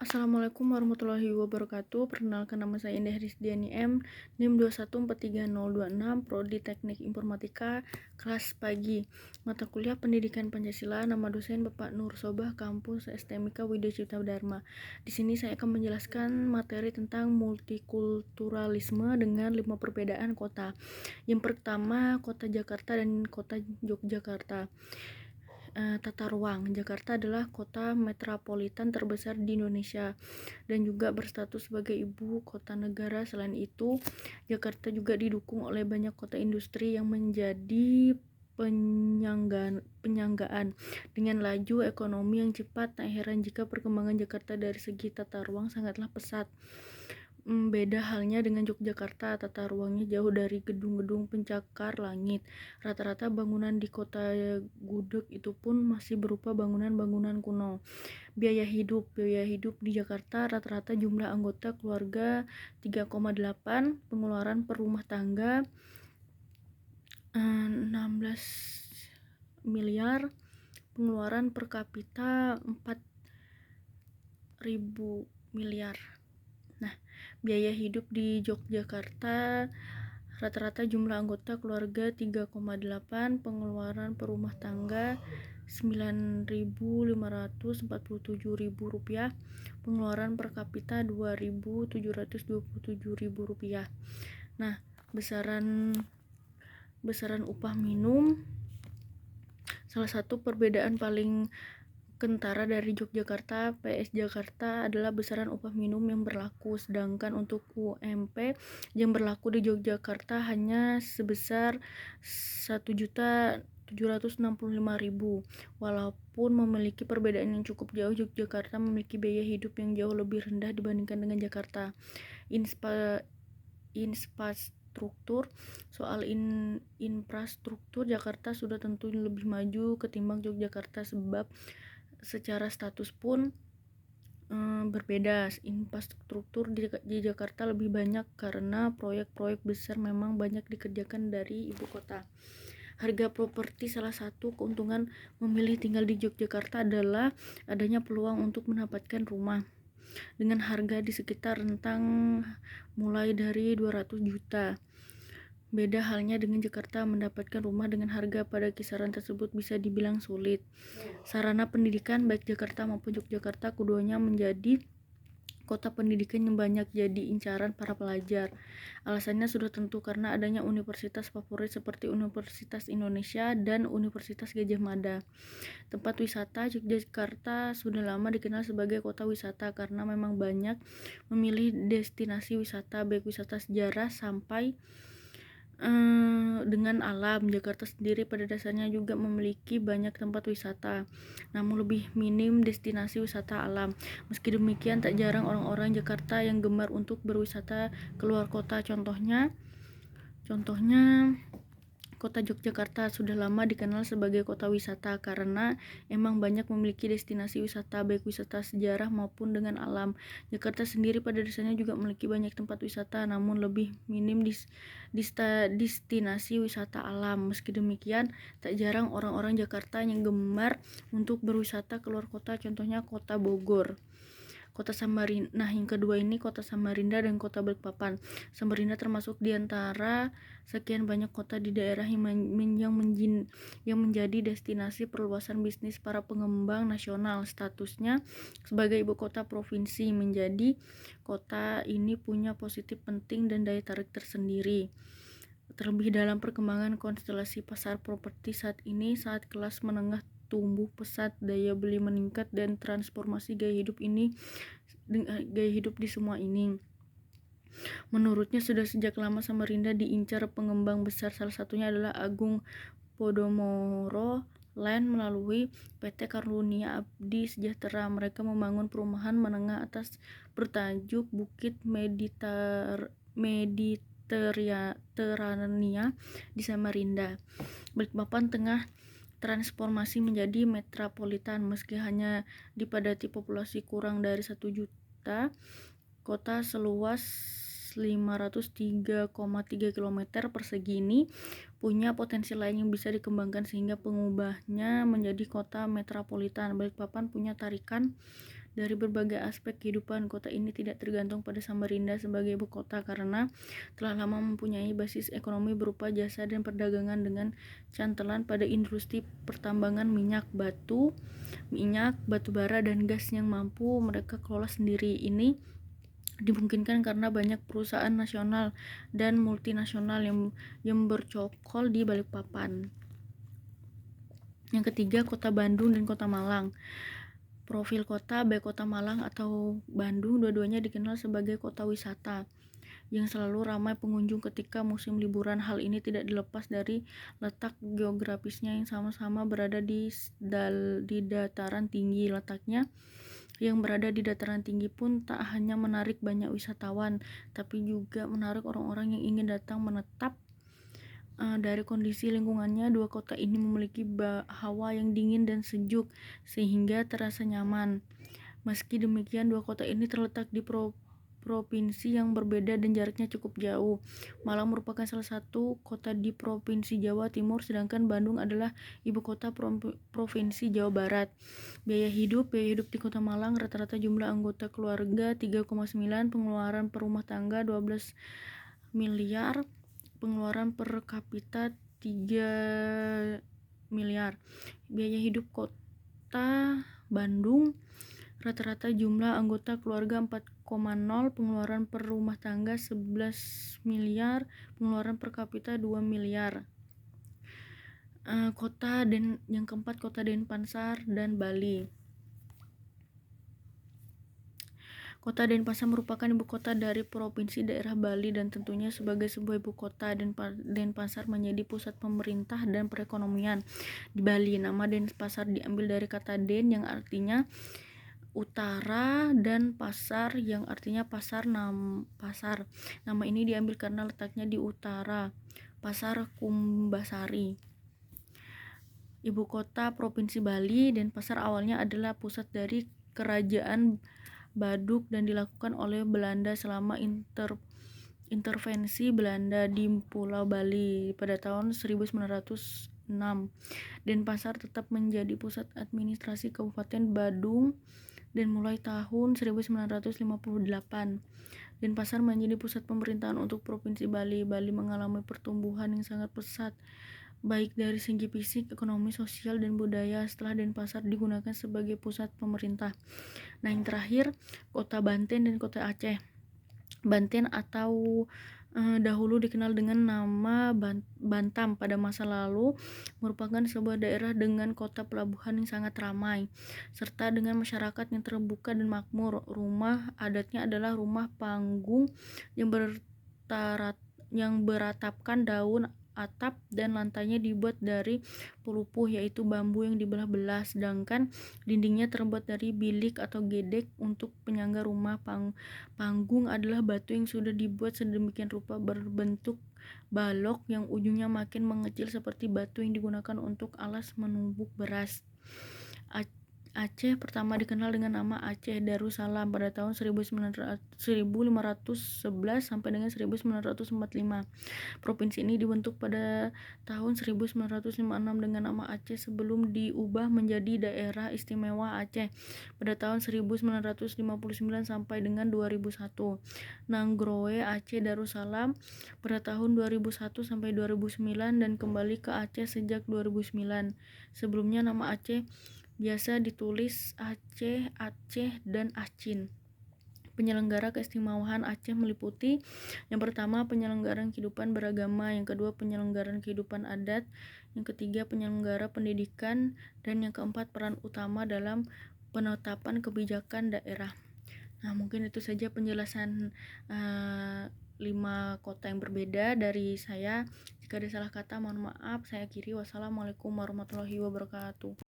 Assalamualaikum warahmatullahi wabarakatuh. Perkenalkan, nama saya Indah Rizdiani M, NIM 2143026, Prodi Teknik Informatika, kelas pagi. Mata kuliah Pendidikan Pancasila, nama dosen Bapak Nur Sobah, kampus STMIK Widya Cipta Dharma. Di sini saya akan menjelaskan materi tentang multikulturalisme dengan 5 perbedaan kota. Yang pertama, kota Jakarta dan kota Yogyakarta. Tata ruang. Jakarta adalah kota metropolitan terbesar di Indonesia dan juga berstatus sebagai ibu kota negara. Selain itu, Jakarta juga didukung oleh banyak kota industri yang menjadi penyanggaan dengan laju ekonomi yang cepat. Tak heran jika perkembangan Jakarta dari segi tata ruang sangatlah pesat. Beda halnya dengan Yogyakarta, tata ruangnya jauh dari gedung-gedung pencakar langit. Rata-rata bangunan di kota gudeg itu pun masih berupa bangunan-bangunan kuno. Biaya hidup di Jakarta rata-rata jumlah anggota keluarga 3,8, pengeluaran per rumah tangga 16 miliar, pengeluaran per kapita 4.000 miliar. Nah, biaya hidup di Yogyakarta rata-rata jumlah anggota keluarga 3,8, pengeluaran per rumah tangga 9.547 ribu rupiah, pengeluaran per kapita 2.727 ribu rupiah. Nah, besaran upah minimum, salah satu perbedaan paling kentara dari Yogyakarta, PS Jakarta adalah besaran upah minimum yang berlaku, sedangkan untuk UMP yang berlaku di Yogyakarta hanya sebesar 1.765.000. Walaupun memiliki perbedaan yang cukup jauh, Yogyakarta memiliki biaya hidup yang jauh lebih rendah dibandingkan dengan Jakarta. Infrastruktur. Soal infrastruktur, Jakarta sudah tentu lebih maju ketimbang Yogyakarta, sebab secara status pun berbeda. Infrastruktur di Jakarta lebih banyak karena proyek-proyek besar memang banyak dikerjakan dari ibu kota. Harga properti. Salah satu keuntungan memilih tinggal di Yogyakarta adalah adanya peluang untuk mendapatkan rumah dengan harga di sekitar rentang mulai dari 200 juta. Beda halnya dengan Jakarta, mendapatkan rumah dengan harga pada kisaran tersebut bisa dibilang sulit. Sarana pendidikan baik Jakarta maupun Yogyakarta, keduanya menjadi kota pendidikan yang banyak jadi incaran para pelajar. Alasannya sudah tentu karena adanya universitas favorit seperti Universitas Indonesia dan Universitas Gadjah Mada. Tempat wisata. Yogyakarta sudah lama dikenal sebagai kota wisata karena memang banyak memilih destinasi wisata, baik wisata sejarah sampai dengan alam. Jakarta sendiri pada dasarnya juga memiliki banyak tempat wisata, namun lebih minim destinasi wisata alam. Meski demikian, tak jarang orang-orang Jakarta yang gemar untuk berwisata keluar kota. Contohnya Kota Yogyakarta sudah lama dikenal sebagai kota wisata karena emang banyak memiliki destinasi wisata, baik wisata sejarah maupun dengan alam. Jakarta sendiri pada dasarnya juga memiliki banyak tempat wisata, namun lebih minim destinasi wisata alam. Meski demikian, tak jarang orang-orang Jakarta yang gemar untuk berwisata keluar kota, contohnya kota Bogor. Kota Samarinda. Nah, yang kedua ini kota Samarinda dan kota Balikpapan. Samarinda termasuk di antara sekian banyak kota di daerah yang menjadi destinasi perluasan bisnis para pengembang nasional. Statusnya sebagai ibu kota provinsi, menjadi kota ini punya positif penting dan daya tarik tersendiri. Terlebih dalam perkembangan konstelasi pasar properti saat ini, saat kelas menengah tumbuh pesat, daya beli meningkat, dan transformasi gaya hidup di semua ini. Menurutnya sudah sejak lama Samarinda diincar pengembang besar, salah satunya adalah Agung Podomoro Land melalui PT Karunia Abdi Sejahtera. Mereka membangun perumahan menengah atas bertajuk Bukit Mediterania di Samarinda. Balikpapan tengah transformasi menjadi metropolitan. Meski hanya dipadati populasi kurang dari 1 juta, kota seluas 503,3 km persegi ini punya potensi lain yang bisa dikembangkan sehingga pengubahnya menjadi kota metropolitan. Balikpapan punya tarikan Dari berbagai aspek kehidupan, kota ini tidak tergantung pada Samarinda sebagai ibu kota karena telah lama mempunyai basis ekonomi berupa jasa dan perdagangan dengan cantelan pada industri pertambangan minyak, batu bara, dan gas yang mampu mereka kelola sendiri. Ini dimungkinkan karena banyak perusahaan nasional dan multinasional yang bercokol di Balikpapan. Yang ketiga, Kota Bandung dan Kota Malang. Profil kota, baik Kota Malang atau Bandung, dua-duanya dikenal sebagai kota wisata yang selalu ramai pengunjung ketika musim liburan. Hal ini tidak dilepas dari letak geografisnya yang sama-sama berada di dataran tinggi. Letaknya yang berada di dataran tinggi pun tak hanya menarik banyak wisatawan, tapi juga menarik orang-orang yang ingin datang menetap. Dari kondisi lingkungannya, dua kota ini memiliki hawa yang dingin dan sejuk sehingga terasa nyaman. Meski demikian, dua kota ini terletak di provinsi yang berbeda dan jaraknya cukup jauh. Malang merupakan salah satu kota di Provinsi Jawa Timur, sedangkan Bandung adalah ibu kota Provinsi Jawa Barat. Biaya hidup di Kota Malang rata-rata jumlah anggota keluarga 3,9, pengeluaran per rumah tangga 12 miliar, pengeluaran per kapita 3 miliar. Biaya hidup kota Bandung rata-rata jumlah anggota keluarga 4,0, pengeluaran per rumah tangga 11 miliar, pengeluaran per kapita 2 miliar. Yang keempat, Kota Denpasar dan Bali. Kota Denpasar merupakan ibu kota dari provinsi daerah Bali dan tentunya sebagai sebuah ibu kota, Denpasar menjadi pusat pemerintah dan perekonomian di Bali. Nama Denpasar diambil dari kata Den yang artinya utara dan pasar yang artinya pasar. Nama ini diambil karena letaknya di utara Pasar Kumbasari. Ibu kota Provinsi Bali, Denpasar awalnya adalah pusat dari kerajaan Baduk dan dilakukan oleh Belanda selama intervensi Belanda di Pulau Bali pada tahun 1906. Denpasar tetap menjadi pusat administrasi Kabupaten Badung dan mulai tahun 1958 Denpasar menjadi pusat pemerintahan untuk Provinsi Bali. Bali mengalami pertumbuhan yang sangat pesat baik dari segi fisik, ekonomi, sosial, dan budaya setelah Denpasar digunakan sebagai pusat pemerintah. Nah, yang terakhir, Kota Banten dan Kota Aceh. Banten atau dahulu dikenal dengan nama Bantam pada masa lalu merupakan sebuah daerah dengan kota pelabuhan yang sangat ramai serta dengan masyarakat yang terbuka dan makmur. Rumah adatnya adalah rumah panggung yang beratapkan daun atap dan lantainya dibuat dari pelupuh yaitu bambu yang dibelah-belah, sedangkan dindingnya terbuat dari bilik atau gedek. Untuk penyangga rumah panggung adalah batu yang sudah dibuat sedemikian rupa berbentuk balok yang ujungnya makin mengecil seperti batu yang digunakan untuk alas menumbuk beras. Aceh pertama dikenal dengan nama Aceh Darussalam pada tahun 1511 sampai dengan 1945. Provinsi ini dibentuk pada tahun 1956 dengan nama Aceh sebelum diubah menjadi Daerah Istimewa Aceh pada tahun 1959 sampai dengan 2001. Nangroe Aceh Darussalam pada tahun 2001 sampai 2009 dan kembali ke Aceh sejak 2009. Sebelumnya nama Aceh biasa ditulis Aceh, dan Acin. Penyelenggara keistimewaan Aceh meliputi yang pertama penyelenggaraan kehidupan beragama, yang kedua penyelenggaraan kehidupan adat, yang ketiga penyelenggara pendidikan, dan yang keempat peran utama dalam penetapan kebijakan daerah. Nah, mungkin itu saja penjelasan 5 kota yang berbeda dari saya. Jika ada salah kata mohon maaf, saya akhiri. Wassalamualaikum warahmatullahi wabarakatuh.